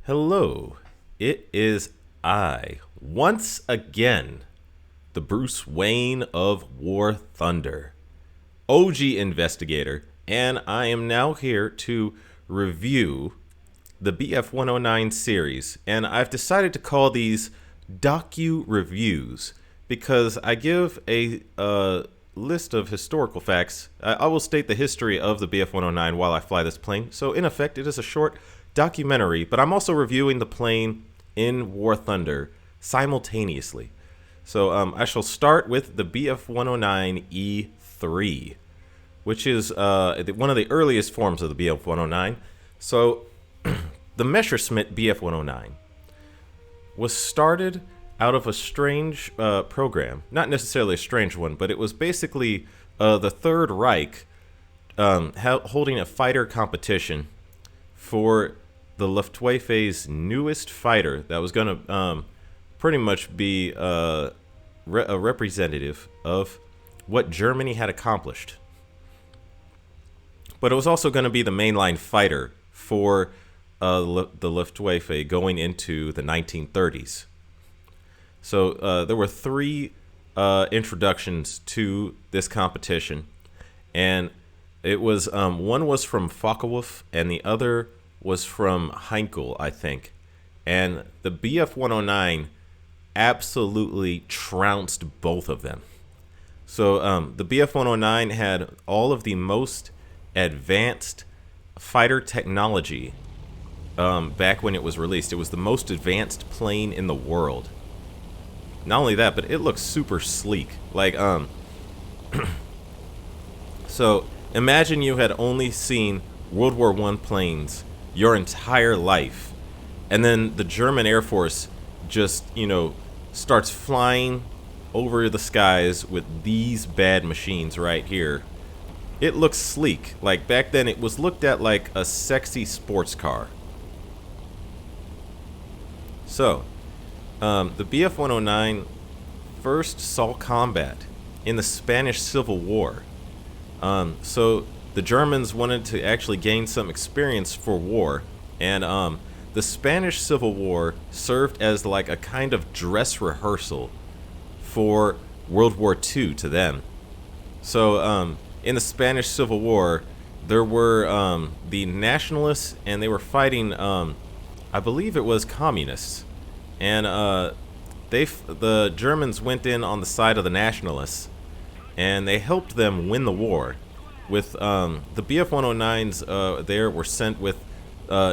Hello, it is I, once again, the Bruce Wayne of War Thunder, OG investigator, and I am now here to review the BF-109 series, and I've decided to call these Docu-Reviews because I give a list of historical facts. I will state the history of the BF-109 while I fly this plane, so in effect it is a short documentary, but I'm also reviewing the plane in War Thunder simultaneously. So I shall start with the BF-109E3, which is one of the earliest forms of the BF-109. So the Messerschmitt BF-109 was started out of a strange program. Not necessarily a strange one, but it was basically the Third Reich holding a fighter competition for the Luftwaffe's newest fighter that was going to pretty much be a representative of what Germany had accomplished. But it was also going to be the mainline fighter for the Luftwaffe going into the 1930s. So there were three introductions to this competition, and it was one was from Focke-Wulf and the other was from Heinkel, I think. And the BF-109 absolutely trounced both of them. So the BF-109 had all of the most advanced fighter technology back when it was released. It was the most advanced plane in the world. Not only that, but it looks super sleek. Like, so imagine you had only seen World War I planes your entire life, and then the German Air Force just, starts flying over the skies with these bad machines right here. It looks sleek. Like, back then it was looked at like a sexy sports car. So the BF-109 first saw combat in the Spanish Civil War. So the Germans wanted to actually gain some experience for war, and the Spanish Civil War served as like a kind of dress rehearsal for World War II to them. So in the Spanish Civil War, there were the nationalists, and they were fighting, I believe it was communists, and the Germans went in on the side of the nationalists, and they helped them win the war. With the BF-109s there were sent with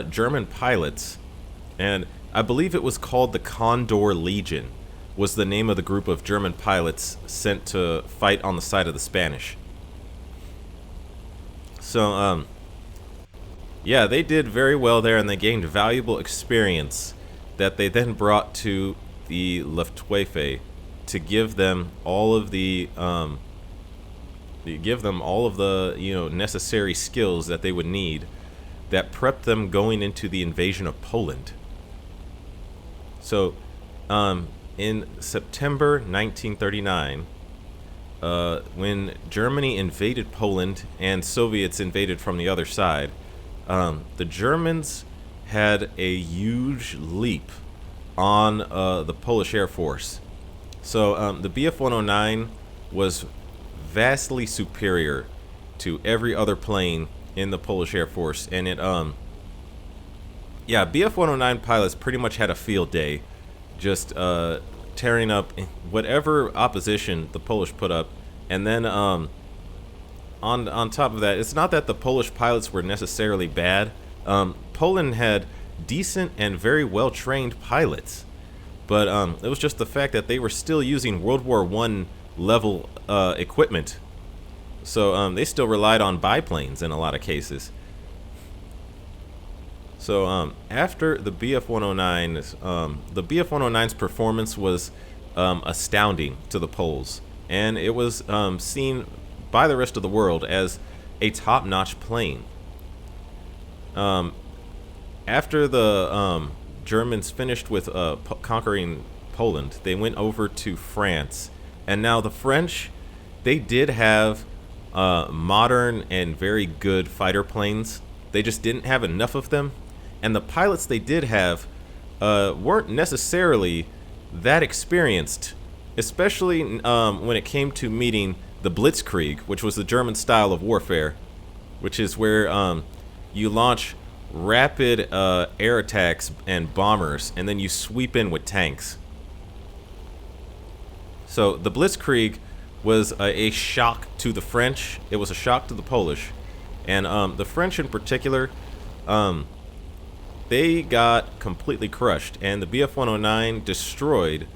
German pilots, and I believe it was called the Condor Legion was the name of the group of German pilots sent to fight on the side of the Spanish. So yeah, they did very well there, and they gained valuable experience that they then brought to the Luftwaffe to give them all of the necessary skills that they would need that prepped them going into the invasion of Poland. So in September 1939, when Germany invaded Poland and Soviets invaded from the other side, the Germans had a huge leap on the Polish Air Force. So the BF-109 was vastly superior to every other plane in the Polish Air Force, and it BF-109 pilots pretty much had a field day, just tearing up whatever opposition the Polish put up. And then on top of that, it's not that the Polish pilots were necessarily bad. Poland had decent and very well trained pilots, but it was just the fact that they were still using World War I level equipment. So they still relied on biplanes in a lot of cases. So after the BF-109's, the BF-109's performance was astounding to the Poles, and it was seen by the rest of the world as a top-notch plane. After the Germans finished with conquering Poland, they went over to France, and now the French, they did have modern and very good fighter planes. They just didn't have enough of them, And the pilots they did have weren't necessarily that experienced, especially when it came to meeting the Blitzkrieg, which was the German style of warfare, which is where you launch rapid air attacks and bombers, and then you sweep in with tanks. So the Blitzkrieg was a shock to the French. It was a shock to the Polish. And the French in particular, they got completely crushed. And the BF-109 destroyed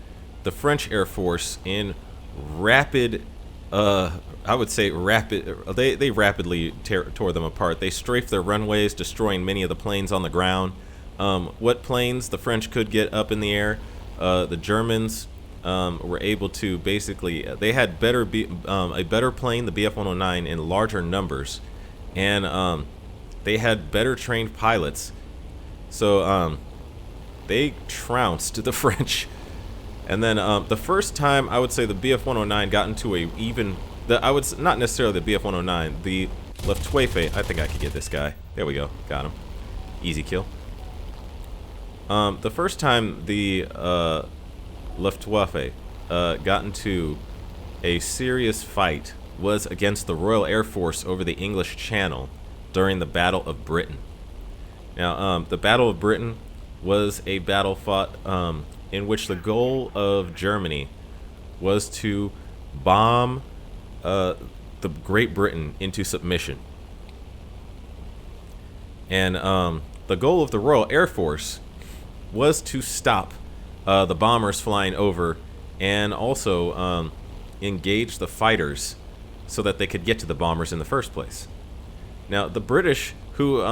the French Air Force in rapid, I would say rapid, they rapidly tore them apart. They strafed their runways, destroying many of the planes on the ground. What planes the French could get up in the air, the Germans were able to basically, they had a better plane, the BF-109, in larger numbers, and they had better trained pilots. So they trounced the French. And then the first time I would say the BF-109 got into not necessarily the BF-109, the Luftwaffe. I think I could get this guy. There we go, got him. Easy kill. The first time the Luftwaffe got into a serious fight was against the Royal Air Force over the English Channel during the Battle of Britain. Now, the Battle of Britain was a battle fought in which the goal of Germany was to bomb the Great Britain into submission. And the goal of the Royal Air Force was to stop the bombers flying over and also engage the fighters so that they could get to the bombers in the first place. Now, the British, who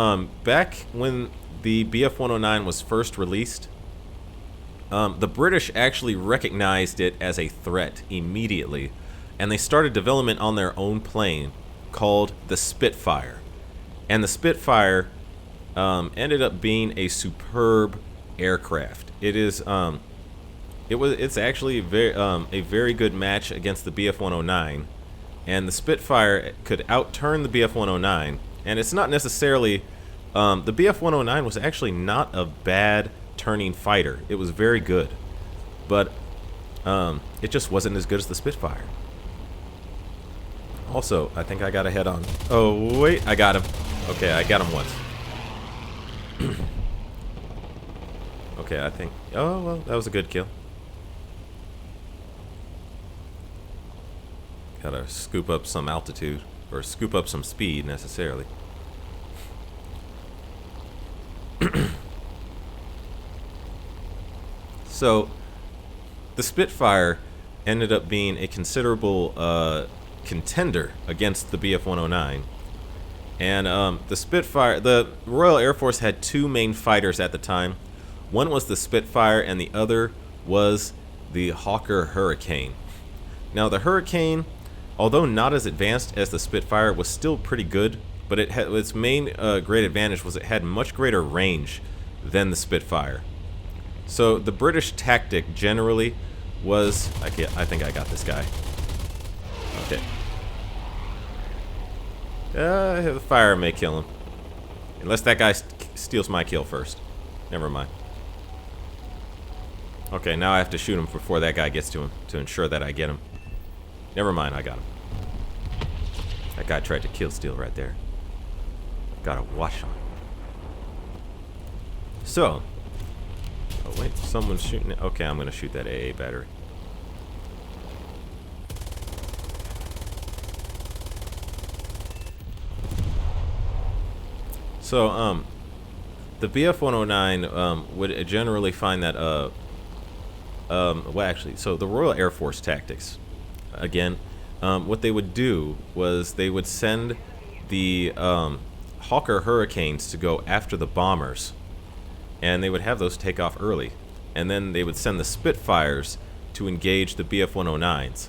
back when the BF-109 was first released, the British actually recognized it as a threat immediately, and they started development on their own plane called the Spitfire. And the Spitfire ended up being a superb aircraft. It's actually a very good match against the BF-109, and the Spitfire could outturn the BF-109. And it's not necessarily the BF-109 was actually not a bad turning fighter. It was very good, but it just wasn't as good as the Spitfire. Also, I think I got a head on. Oh wait, I got him. Okay, I got him once. Okay, I think. Oh well, that was a good kill. Gotta scoop up some altitude, or scoop up some speed necessarily. So, the Spitfire ended up being a considerable contender against the BF-109. And the Spitfire, the Royal Air Force had two main fighters at the time. One was the Spitfire, and the other was the Hawker Hurricane. Now, the Hurricane, although not as advanced as the Spitfire, was still pretty good, but it had, its main great advantage was it had much greater range than the Spitfire. So the British tactic generally was, I think I got this guy. Okay. The fire may kill him. Unless that guy steals my kill first. Never mind. Okay, now I have to shoot him before that guy gets to him to ensure that I get him. Never mind, I got him. That guy tried to kill steal right there. Got a watch on. So. Oh wait, someone's shooting it. Okay, I'm gonna shoot that AA battery. So, the BF-109 would generally find that, well, actually, so the Royal Air Force tactics, again, what they would do was they would send the Hawker Hurricanes to go after the bombers, and they would have those take off early, and then they would send the Spitfires to engage the BF-109s.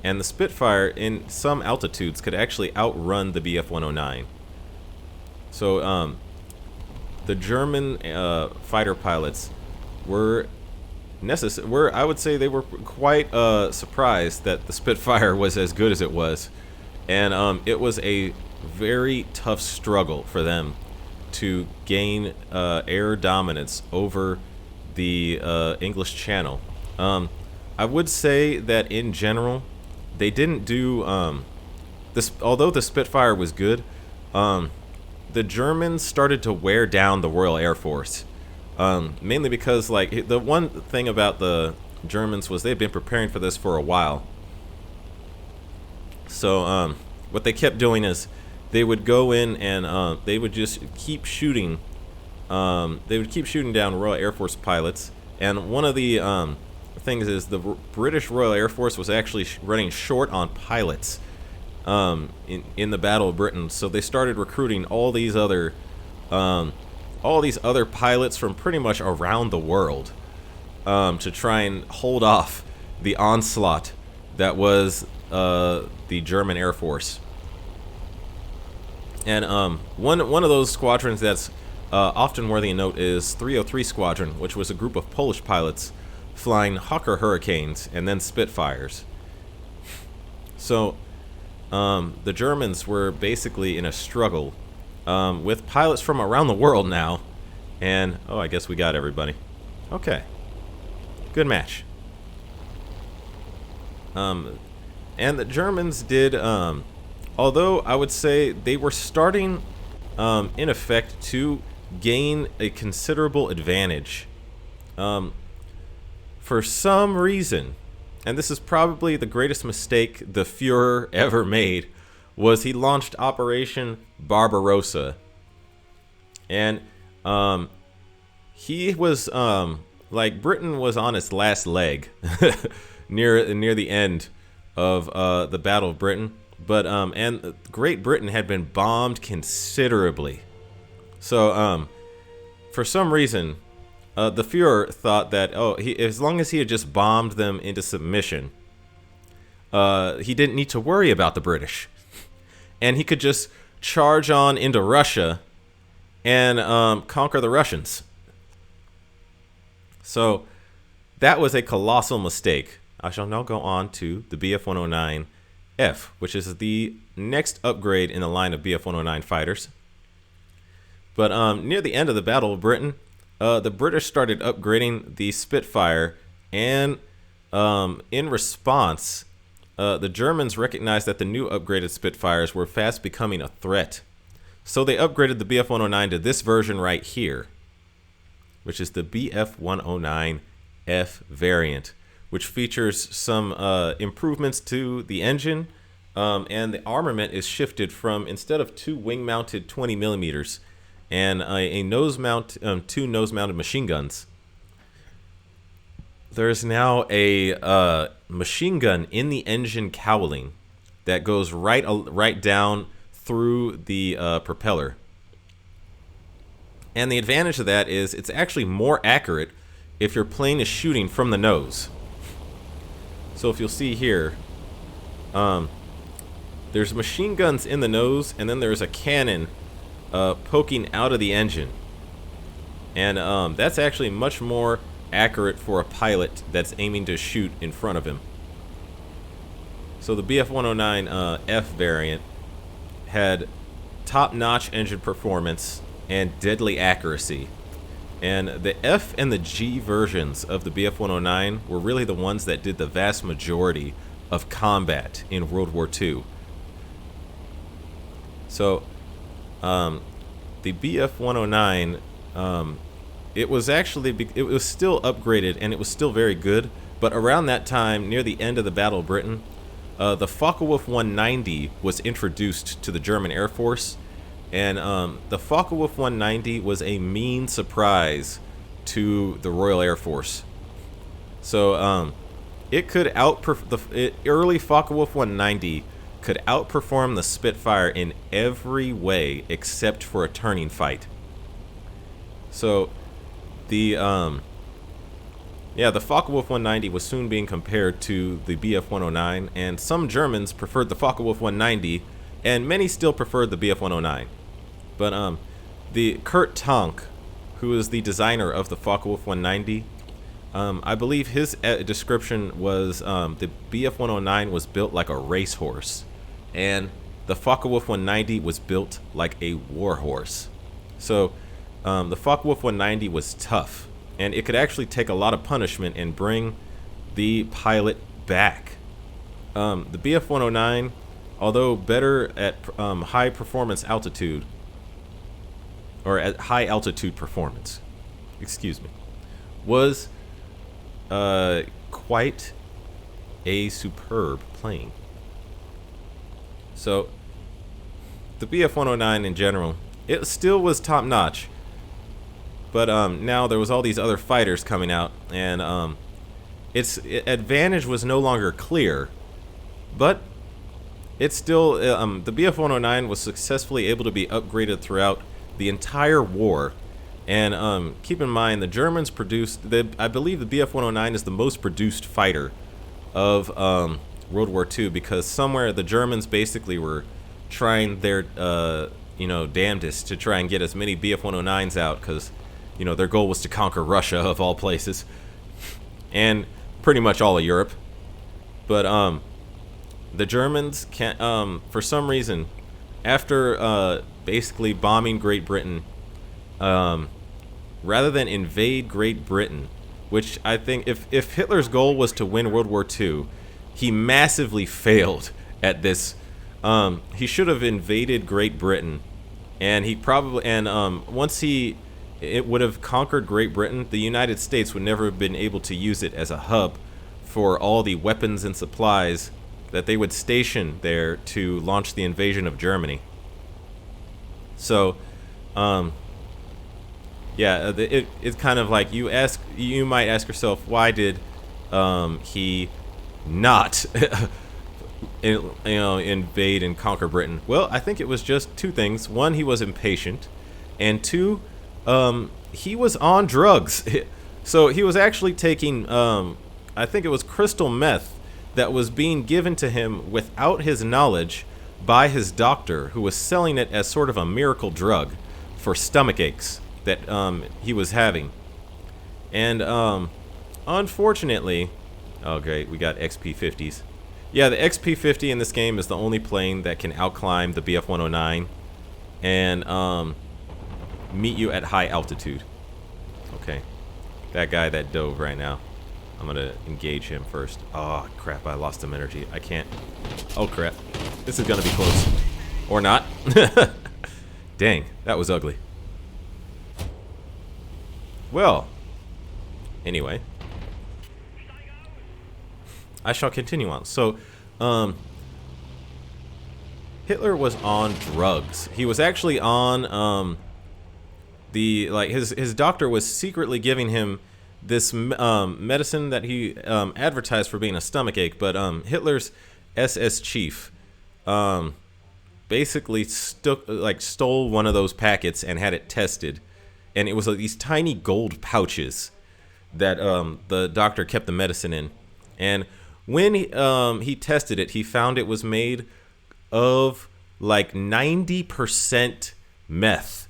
And the Spitfire, in some altitudes, could actually outrun the BF-109. So, the German fighter pilots were I would say they were quite surprised that the Spitfire was as good as it was, and it was a very tough struggle for them to gain air dominance over the English Channel. I would say that in general, they didn't do this. Although the Spitfire was good, the Germans started to wear down the Royal Air Force, mainly because like the one thing about the Germans was they'd been preparing for this for a while. So what they kept doing is they would go in and they would just keep shooting. They would keep shooting down Royal Air Force pilots. And one of the things is the British Royal Air Force was actually running short on pilots in the Battle of Britain. So they started recruiting all these other pilots from pretty much around the world to try and hold off the onslaught that was the German Air Force. And one of those squadrons that's often worthy of note is 303 Squadron, which was a group of Polish pilots flying Hawker Hurricanes and then Spitfires. So the Germans were basically in a struggle with pilots from around the world now. And, oh, I guess we got everybody. Okay. Good match. And the Germans did, although I would say they were starting, in effect, to gain a considerable advantage. For some reason, and this is probably the greatest mistake the Fuhrer ever made, was he launched Operation Barbarossa. And he was, like, Britain was on its last leg near the end of the Battle of Britain. But and Great Britain had been bombed considerably. So for some reason, the Fuhrer thought that as long as he had just bombed them into submission, he didn't need to worry about the British, and he could just charge on into Russia and conquer the Russians. So that was a colossal mistake. I shall now go on to the BF-109F, which is the next upgrade in the line of BF-109 fighters. But near the end of the Battle of Britain, the British started upgrading the Spitfire, and in response, the Germans recognized that the new upgraded Spitfires were fast becoming a threat. So they upgraded the BF-109 to this version right here, which is the BF-109F variant, which features some improvements to the engine, and the armament is shifted from, instead of two wing-mounted 20 millimeters and a two nose-mounted machine guns, there's now a machine gun in the engine cowling that goes right down through the propeller. And the advantage of that is it's actually more accurate if your plane is shooting from the nose. So if you'll see here, there's machine guns in the nose, and then there's a cannon poking out of the engine. And that's actually much more accurate for a pilot that's aiming to shoot in front of him. So the BF-109F variant had top-notch engine performance and deadly accuracy. And the F and the G versions of the BF-109 were really the ones that did the vast majority of combat in World War II. So, the BF-109, it was still upgraded, and it was still very good. But around that time, near the end of the Battle of Britain, the Focke-Wulf 190 was introduced to the German Air Force. And the Focke-Wulf 190 was a mean surprise to the Royal Air Force. So it could early Focke-Wulf 190 could outperform the Spitfire in every way except for a turning fight. So the Focke-Wulf 190 was soon being compared to the BF-109, and some Germans preferred the Focke-Wulf 190, and many still preferred the BF-109. But the Kurt Tonk, who is the designer of the Focke-Wulf 190, I believe his description was the BF-109 was built like a racehorse, and the Focke-Wulf 190 was built like a warhorse. So the Focke-Wulf 190 was tough, and it could actually take a lot of punishment and bring the pilot back. The BF-109, although better at high performance altitude, or at high altitude performance, excuse me, was quite a superb plane. So the BF-109 in general, it still was top notch, but now there was all these other fighters coming out, and its advantage was no longer clear. But it's still, the BF-109 was successfully able to be upgraded throughout the entire war. And keep in mind, the Germans produced, I believe the BF-109 is the most produced fighter of World War II, because somewhere the Germans basically were trying their, damnedest to try and get as many BF-109s out, because, their goal was to conquer Russia, of all places, and pretty much all of Europe. But, the Germans can't, for some reason, after basically bombing Great Britain, rather than invade Great Britain, which I think if Hitler's goal was to win World War II, he massively failed at this. He should have invaded Great Britain, and he probably once it would have conquered Great Britain, the United States would never have been able to use it as a hub for all the weapons and supplies that they would station there to launch the invasion of Germany. So, yeah, it's kind of like you might ask yourself, why did he not invade and conquer Britain? Well, I think it was just two things. One, he was impatient, and two, he was on drugs. So he was actually taking, I think it was crystal meth that was being given to him without his knowledge by his doctor, who was selling it as sort of a miracle drug for stomach aches that he was having. And unfortunately, oh great, we got XP-50s. Yeah, the XP-50 in this game is the only plane that can outclimb the BF-109 and meet you at high altitude. Okay, that guy that dove right now, I'm gonna engage him first. Oh crap, I lost some energy. I can't. Oh crap, this is gonna be close. Or not. Dang, that was ugly. Well, anyway, I shall continue on. So, Hitler was on drugs. He was actually on his doctor was secretly giving him this medicine that he advertised for being a stomach ache, but Hitler's SS chief basically stole one of those packets and had it tested, and it was these tiny gold pouches that the doctor kept the medicine in. And when he tested it, he found it was made of like 90% meth.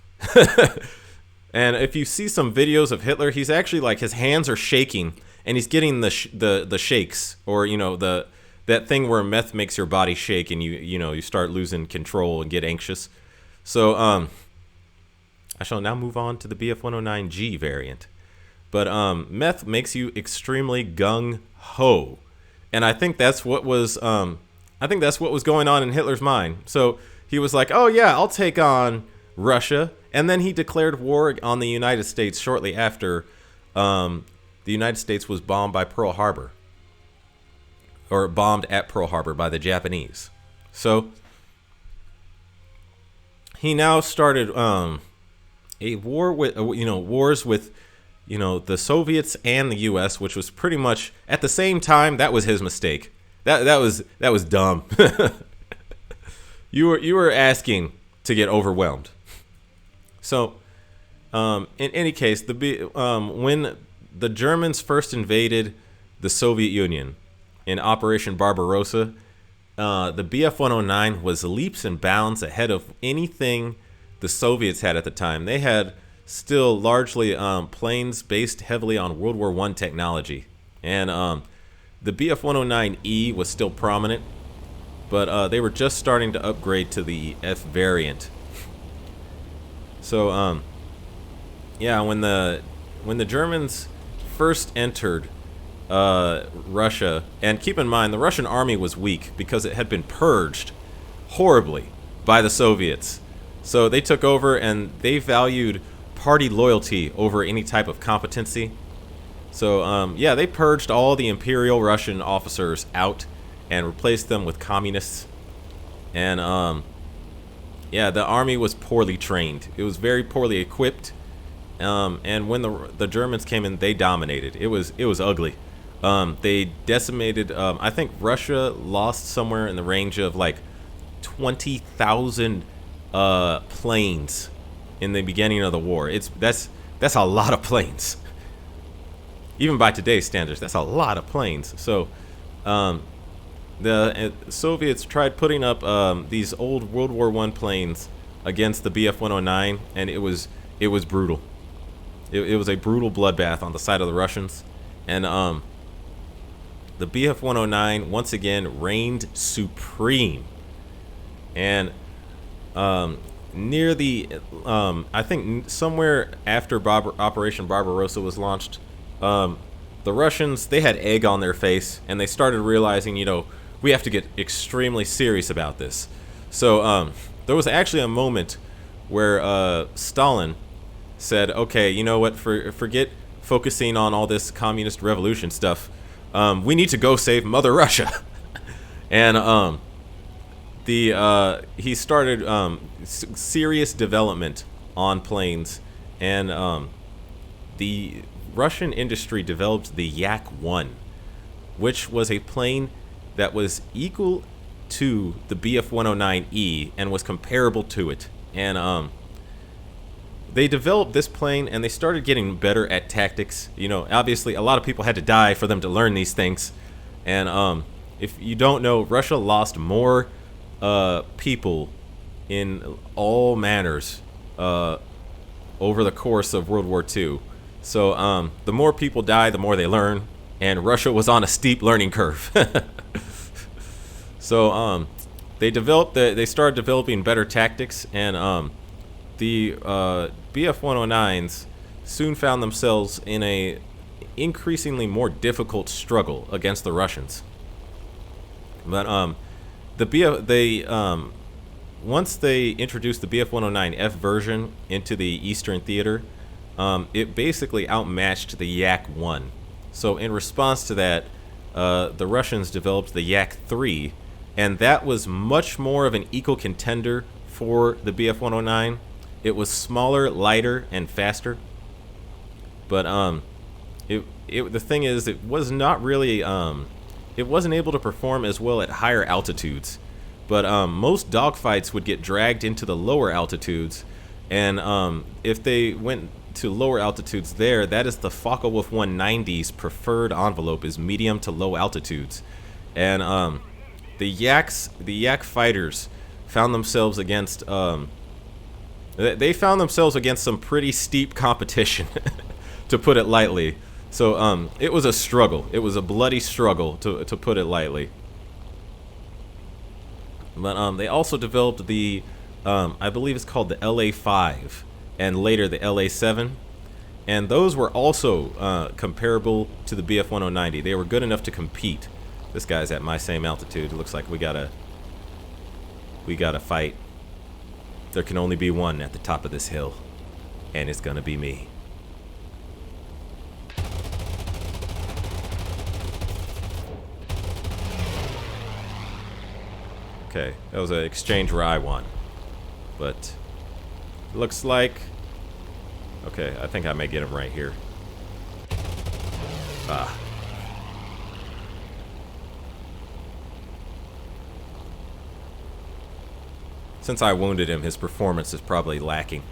And if you see some videos of Hitler, he's actually like, his hands are shaking, and he's getting the shakes, or that thing where meth makes your body shake, and you start losing control and get anxious. So I shall now move on to the BF-109G variant. But meth makes you extremely gung ho, and I think that's what was going on in Hitler's mind. So he was like, "Oh yeah, I'll take on Russia," and then he declared war on the United States shortly after the United States was bombed by Pearl Harbor, or bombed at Pearl Harbor by the Japanese. So he now started a war with wars with the Soviets and the U.S., which was pretty much at the same time. That was his mistake. That was dumb. You were asking to get overwhelmed. So, in any case, when the Germans first invaded the Soviet Union in Operation Barbarossa, the BF-109 was leaps and bounds ahead of anything the Soviets had at the time. They had still largely planes based heavily on World War I technology, and the BF-109E was still prominent, but they were just starting to upgrade to the F variant. So yeah, when the Germans first entered Russia, and keep in mind the Russian army was weak because it had been purged horribly by the Soviets. So they took over and they valued party loyalty over any type of competency. So yeah, they purged all the Imperial Russian officers out and replaced them with communists. And yeah, the army was poorly trained. It was very poorly equipped. And when the Germans came in, they dominated. It was ugly. They decimated. I think Russia lost somewhere in the range of like 20,000 planes in the beginning of the war. That's a lot of planes. Even by today's standards, that's a lot of planes. So the Soviets tried putting up these old World War I planes against the BF-109, and it was brutal. It was a brutal bloodbath on the side of the Russians. And the BF-109 once again reigned supreme. And near the, I think somewhere after Operation Barbarossa was launched, the Russians, they had egg on their face, and they started realizing, we have to get extremely serious about this. So there was actually a moment where Stalin said, okay, you know what, forget focusing on all this communist revolution stuff. We need to go save Mother Russia. And he started serious development on planes, and the Russian industry developed the Yak-1, which was a plane that was equal to the BF-109E and was comparable to it. And they developed this plane, and they started getting better at tactics. Obviously, a lot of people had to die for them to learn these things. And if you don't know, Russia lost more people in all manners over the course of World War II. So the more people die, the more they learn, and Russia was on a steep learning curve. So they started developing better tactics, and the BF-109s soon found themselves in a increasingly more difficult struggle against the Russians. But once they introduced the BF-109F version into the Eastern Theater, it basically outmatched the Yak-1. So in response to that, the Russians developed the Yak-3, and that was much more of an equal contender for the BF-109. It was smaller, lighter, and faster. But the thing is, it was not really it wasn't able to perform as well at higher altitudes. But most dogfights would get dragged into the lower altitudes, and if they went to lower altitudes there, that is the Focke-Wulf 190's preferred envelope, is medium to low altitudes. And the Yak fighters found themselves against some pretty steep competition, to put it lightly. So it was a struggle. It was a bloody struggle, to put it lightly. But they also developed the, I believe it's called the LA-5, and later the LA-7. And those were also comparable to the BF-109. They were good enough to compete. This guy's at my same altitude. It looks like we gotta fight. There can only be one at the top of this hill, and it's gonna be me. Okay, that was an exchange where I won. But looks like, okay, I think I may get him right here. Ah. Since I wounded him, his performance is probably lacking.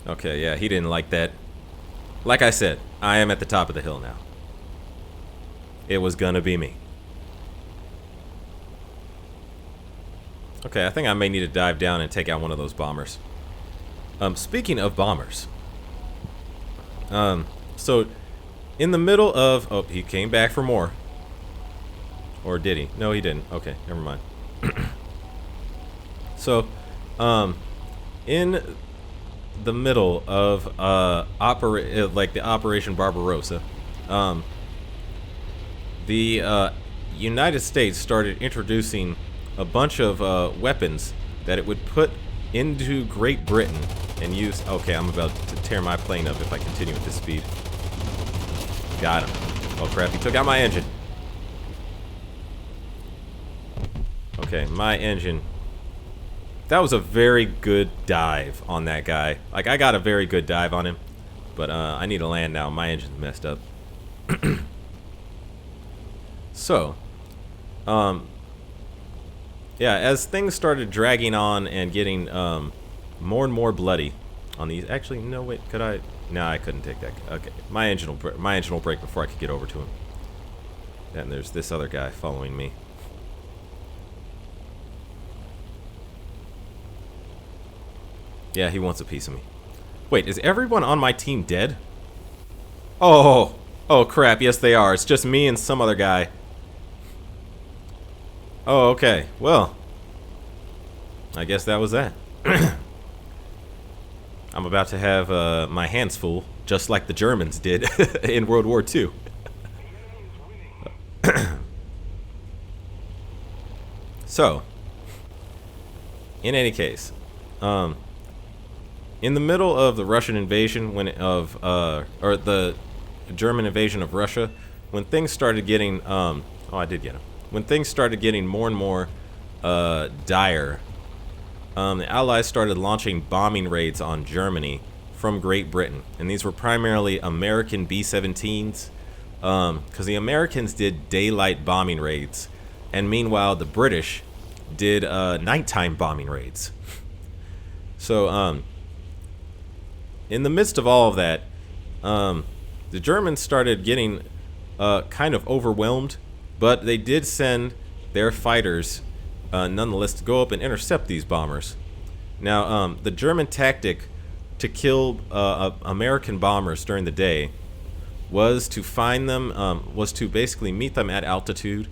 Okay, yeah, he didn't like that. Like I said, I am at the top of the hill now. It was gonna be me. Okay, I think I may need to dive down and take out one of those bombers. Speaking of bombers, so in the middle of... Oh, he came back for more. Or did he? No, he didn't. Okay, never mind. So, in the middle of like the Operation Barbarossa, the United States started introducing a bunch of weapons that it would put into Great Britain and use... Okay, I'm about to tear my plane up if I continue at this speed. Got him. Oh crap, he took out my engine. Okay, my engine. That was a very good dive on that guy. Like, I got a very good dive on him. But I need to land now. My engine's messed up. So, yeah, as things started dragging on and getting more and more bloody on these... Actually, no, wait, could I... No, I couldn't take that. Okay, my engine will break before I could get over to him. And there's this other guy following me. Yeah, he wants a piece of me. Wait, is everyone on my team dead? Oh, oh crap, yes they are. It's just me and some other guy. Oh, okay, well, I guess that was that. I'm about to have my hands full, just like the Germans did in World War II. So, in any case, in the middle of the Russian invasion, or the German invasion of Russia, when things started getting, oh, I did get him. When things started getting more and more dire, the Allies started launching bombing raids on Germany from Great Britain, and these were primarily American B-17s, because the Americans did daylight bombing raids, and meanwhile the British did nighttime bombing raids. So, in the midst of all of that, the Germans started getting kind of overwhelmed, but they did send their fighters nonetheless to go up and intercept these bombers. Now, the German tactic to kill American bombers during the day was to find them, was to basically meet them at altitude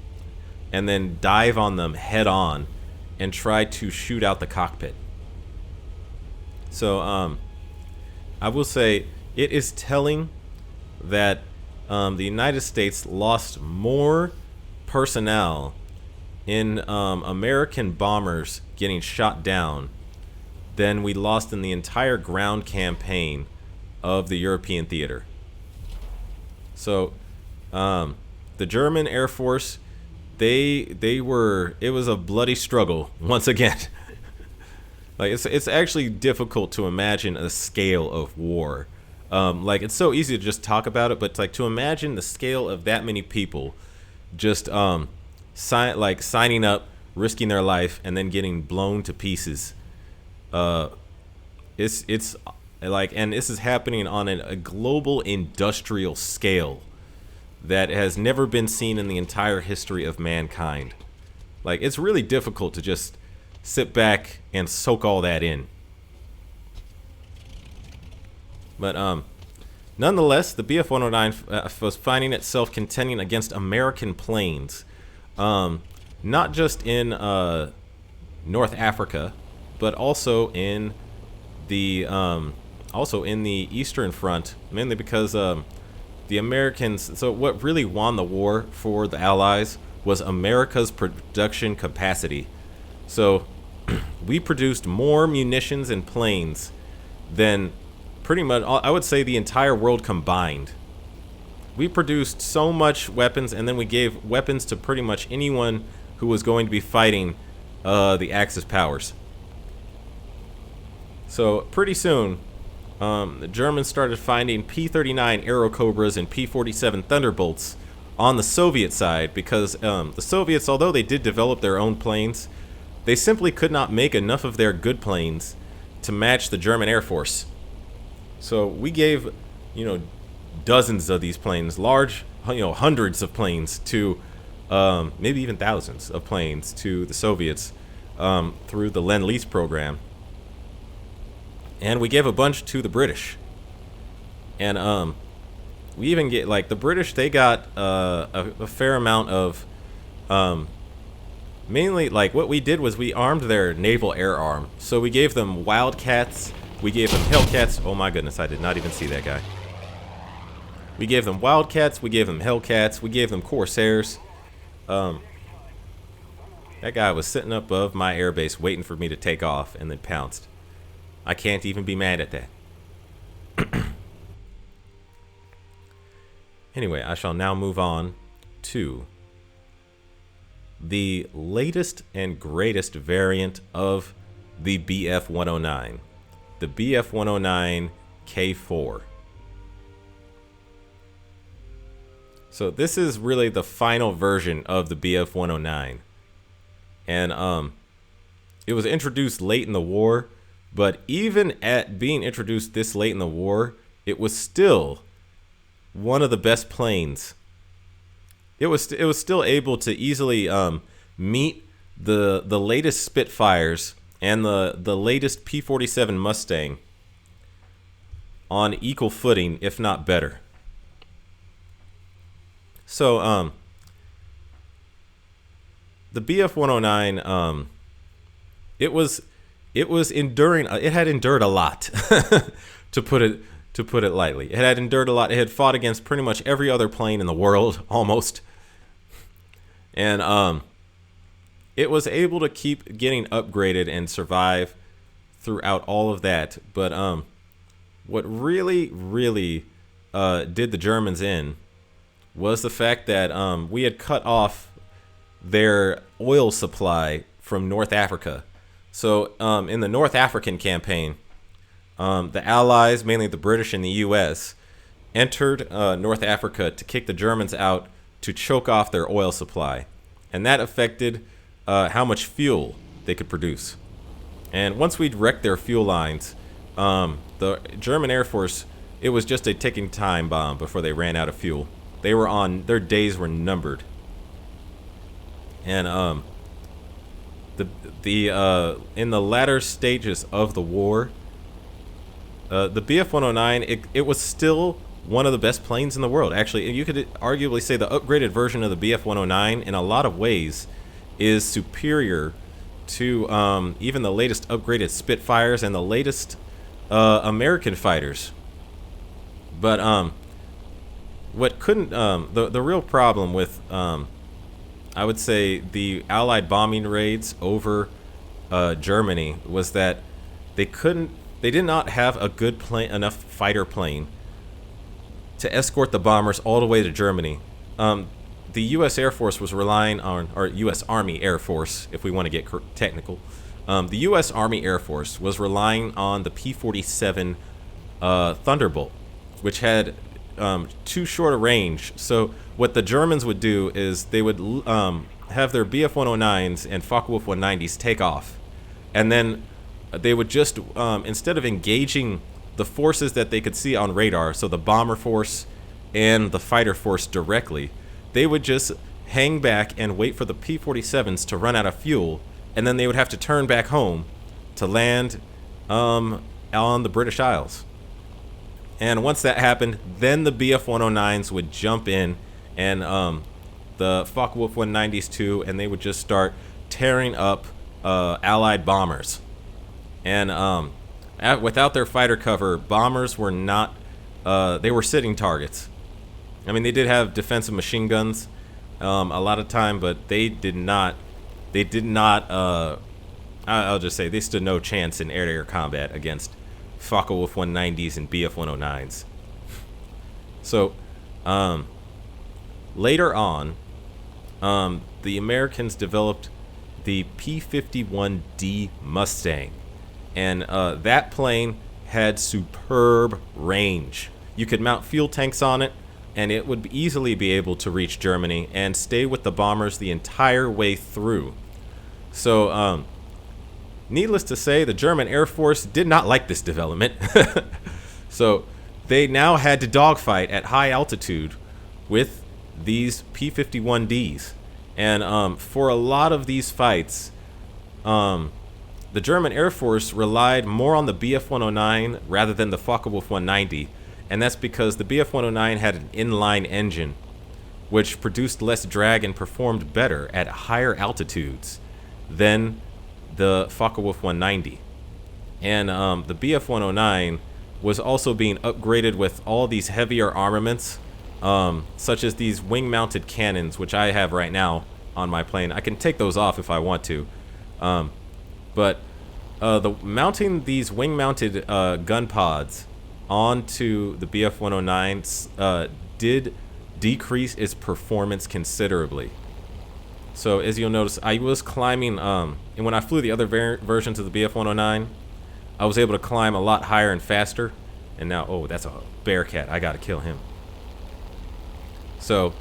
and then dive on them head on and try to shoot out the cockpit. So, I will say it is telling that the United States lost more personnel in American bombers getting shot down than we lost in the entire ground campaign of the European theater. So, the German Air Force, it was a bloody struggle once again. Like, it's actually difficult to imagine a scale of war. Like, it's so easy to just talk about it, but like to imagine the scale of that many people just signing up, risking their life, and then getting blown to pieces. It's like, and this is happening on a global industrial scale that has never been seen in the entire history of mankind. Like, it's really difficult to just sit back and soak all that in. But nonetheless, the BF-109 was finding itself contending against American planes, not just in North Africa, but also in the Eastern Front, mainly because the Americans. So what really won the war for the Allies was America's production capacity. So we produced more munitions and planes than pretty much, I would say, the entire world combined. We produced so much weapons, and then we gave weapons to pretty much anyone who was going to be fighting the Axis powers. So pretty soon, the Germans started finding P-39 Aerocobras and P-47 Thunderbolts on the Soviet side because the Soviets, although they did develop their own planes, they simply could not make enough of their good planes to match the German Air Force. So we gave, dozens of these planes, large, hundreds of planes to, maybe even thousands of planes to the Soviets through the Lend-Lease program. And we gave a bunch to the British. And We even get, like, the British, they got a fair amount of, mainly, like, what we did was we armed their naval air arm. So we gave them Wildcats, we gave them Hellcats. Oh my goodness, I did not even see that guy. We gave them Wildcats, we gave them Hellcats, we gave them Corsairs. That guy was sitting above my airbase waiting for me to take off and then pounced. I can't even be mad at that. Anyway, I shall now move on to the latest and greatest variant of the BF-109. The BF-109 K4. So this is really the final version of the BF-109. And it was introduced late in the war, but even at being introduced this late in the war, it was still one of the best planes. It was still able to easily meet the latest Spitfires and the latest P-47 Mustang on equal footing, if not better. So the BF-109, it was enduring. It had endured a lot, to put it lightly. It had endured a lot. It had fought against pretty much every other plane in the world, almost, and it was able to keep getting upgraded and survive throughout all of that. But what really did the Germans in was the fact that we had cut off their oil supply from North Africa. So in the North African campaign, the Allies, mainly the British and the US, entered North Africa to kick the Germans out to choke off their oil supply. And that affected how much fuel they could produce. And once we'd wrecked their fuel lines, the German Air Force, it was just a ticking time bomb before they ran out of fuel. Their days were numbered. And in the latter stages of the war, the BF-109, it was still one of the best planes in the world. Actually, you could arguably say the upgraded version of the BF-109 in a lot of ways is superior to even the latest upgraded Spitfires and the latest American fighters. But what couldn't the real problem with I would say the Allied bombing raids over Germany was that they did not have a good enough fighter plane to escort the bombers all the way to Germany. The U.S. Air Force was relying on, or U.S. Army Air Force, if we want to get technical. The U.S. Army Air Force was relying on the P-47 Thunderbolt, which had too short a range. So what the Germans would do is they would have their BF-109s and Focke-Wulf 190s take off, and then they would just instead of engaging the forces that they could see on radar, so the bomber force and the fighter force directly, they would just hang back and wait for the P-47s to run out of fuel, and then they would have to turn back home to land on the British Isles. And once that happened, then the BF-109s would jump in, and the Focke-Wulf 190s too, and they would just start tearing up Allied bombers. And without their fighter cover, bombers were not, they were sitting targets. I mean, they did have defensive machine guns a lot of time, but they did not, I'll just say, they stood no chance in air-to-air combat against Focke-Wulf 190s and BF-109s. So, later on, the Americans developed the P-51D Mustang. And that plane had superb range. You could mount fuel tanks on it, and it would easily be able to reach Germany and stay with the bombers the entire way through. So, needless to say, the German Air Force did not like this development. So, they now had to dogfight at high altitude with these P-51Ds. And for a lot of these fights, the German Air Force relied more on the BF-109 rather than the Focke-Wulf 190. and that's because the BF-109 had an inline engine, which produced less drag and performed better at higher altitudes than the Focke-Wulf 190. And the BF-109 was also being upgraded with all these heavier armaments, such as these wing-mounted cannons, which I have right now on my plane. I can take those off if I want to. But mounting these wing-mounted gun pods onto the BF-109 did decrease its performance considerably. So as you'll notice, I was climbing, and when I flew the other versions of the BF-109, I was able to climb a lot higher and faster. And now, oh, that's a bear cat. I gotta kill him. So,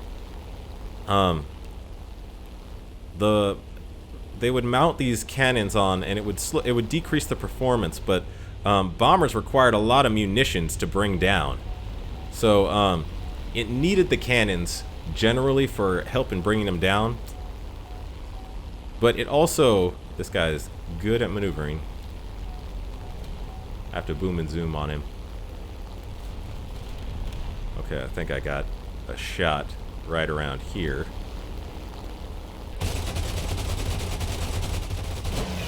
they would mount these cannons on, and it would decrease the performance. But bombers required a lot of munitions to bring down. So it needed the cannons generally for help in bringing them down. But it also, this guy is good at maneuvering. I have to boom and zoom on him. Okay, I think I got a shot right around here.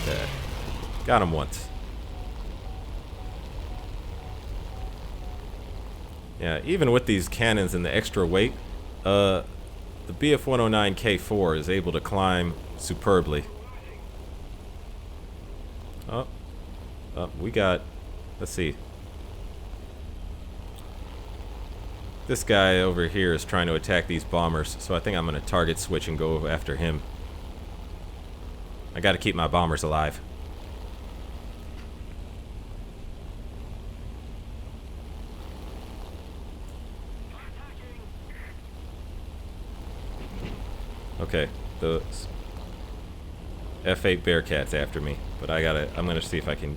Okay, got him once. Yeah, even with these cannons and the extra weight, the BF-109 K4 is able to climb superbly. Oh, we got, let's see. This guy over here is trying to attack these bombers, so I think I'm going to target switch and go after him. I got to keep my bombers alive. Okay, the F8 Bearcat's after me, but I'm gonna see if I can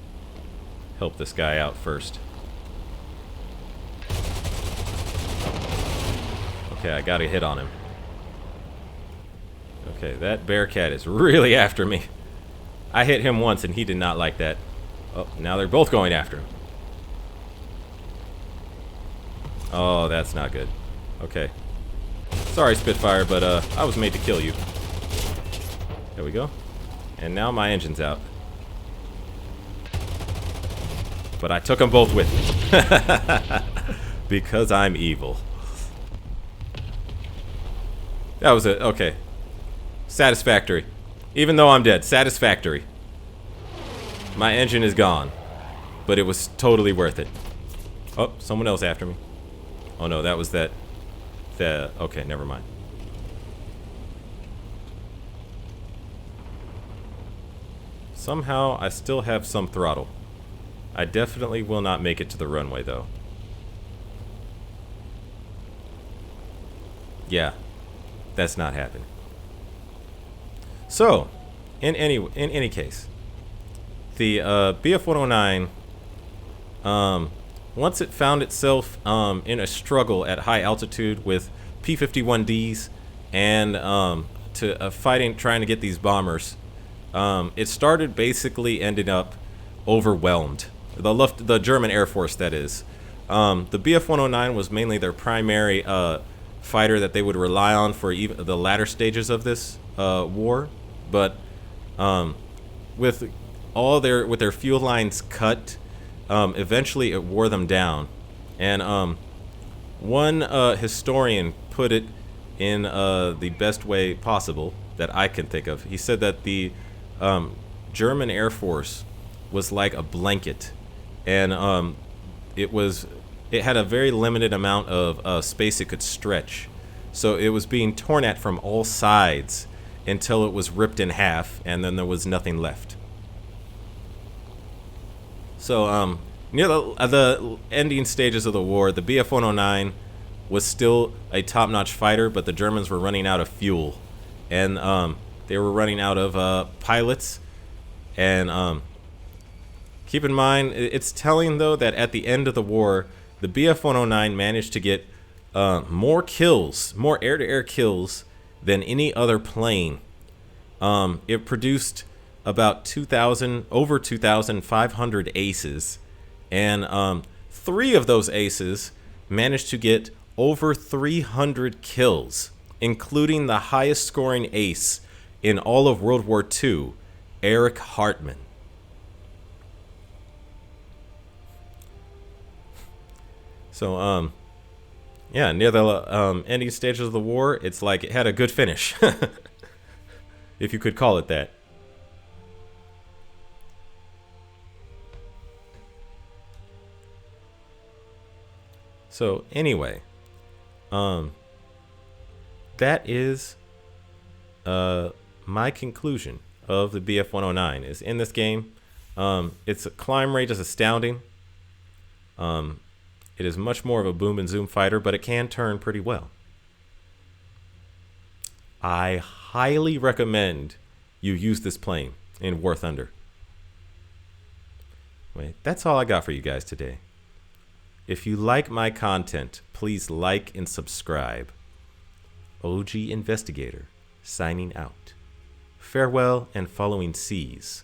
help this guy out first. Okay, I got a hit on him. Okay, that Bearcat is really after me. I hit him once and he did not like that. Oh, now they're both going after him. Oh, that's not good. Okay. Sorry, Spitfire, but I was made to kill you. There we go. And now my engine's out. But I took them both with me. Because I'm evil. That was it. Okay. Satisfactory. Even though I'm dead, satisfactory. My engine is gone. But it was totally worth it. Oh, someone else after me. Oh no, that was that. Okay, never mind. Somehow, I still have some throttle. I definitely will not make it to the runway, though. Yeah, that's not happening. So, in any case, the BF-109, once it found itself in a struggle at high altitude with P-51Ds and trying to get these bombers, it started basically ending up overwhelmed. The German Air Force, that is. The BF-109 was mainly their primary fighter that they would rely on for even the latter stages of this war, but with their fuel lines cut, eventually it wore them down. And one historian put it in the best way possible that I can think of. He said that the German Air Force was like a blanket, and it had a very limited amount of space it could stretch. So it was being torn at from all sides until it was ripped in half, and then there was nothing left. So near the ending stages of the war, the BF-109 was still a top-notch fighter, but the Germans were running out of fuel, and they were running out of pilots. And keep in mind, it's telling though that at the end of the war, the BF-109 managed to get more kills, more air-to-air kills than any other plane. It produced about over 2,500 aces, and 3 of those aces managed to get over 300 kills, including the highest scoring ace in all of World War II, Eric Hartman. So, yeah, near the ending stages of the war, it's like it had a good finish, if you could call it that. So anyway, that is my conclusion of the BF-109 is in this game. Its climb rate is astounding. It is much more of a boom and zoom fighter, but it can turn pretty well. I highly recommend you use this plane in War Thunder. Wait, that's all I got for you guys today. If you like my content, please like and subscribe. OG Investigator, signing out. Farewell and following seas.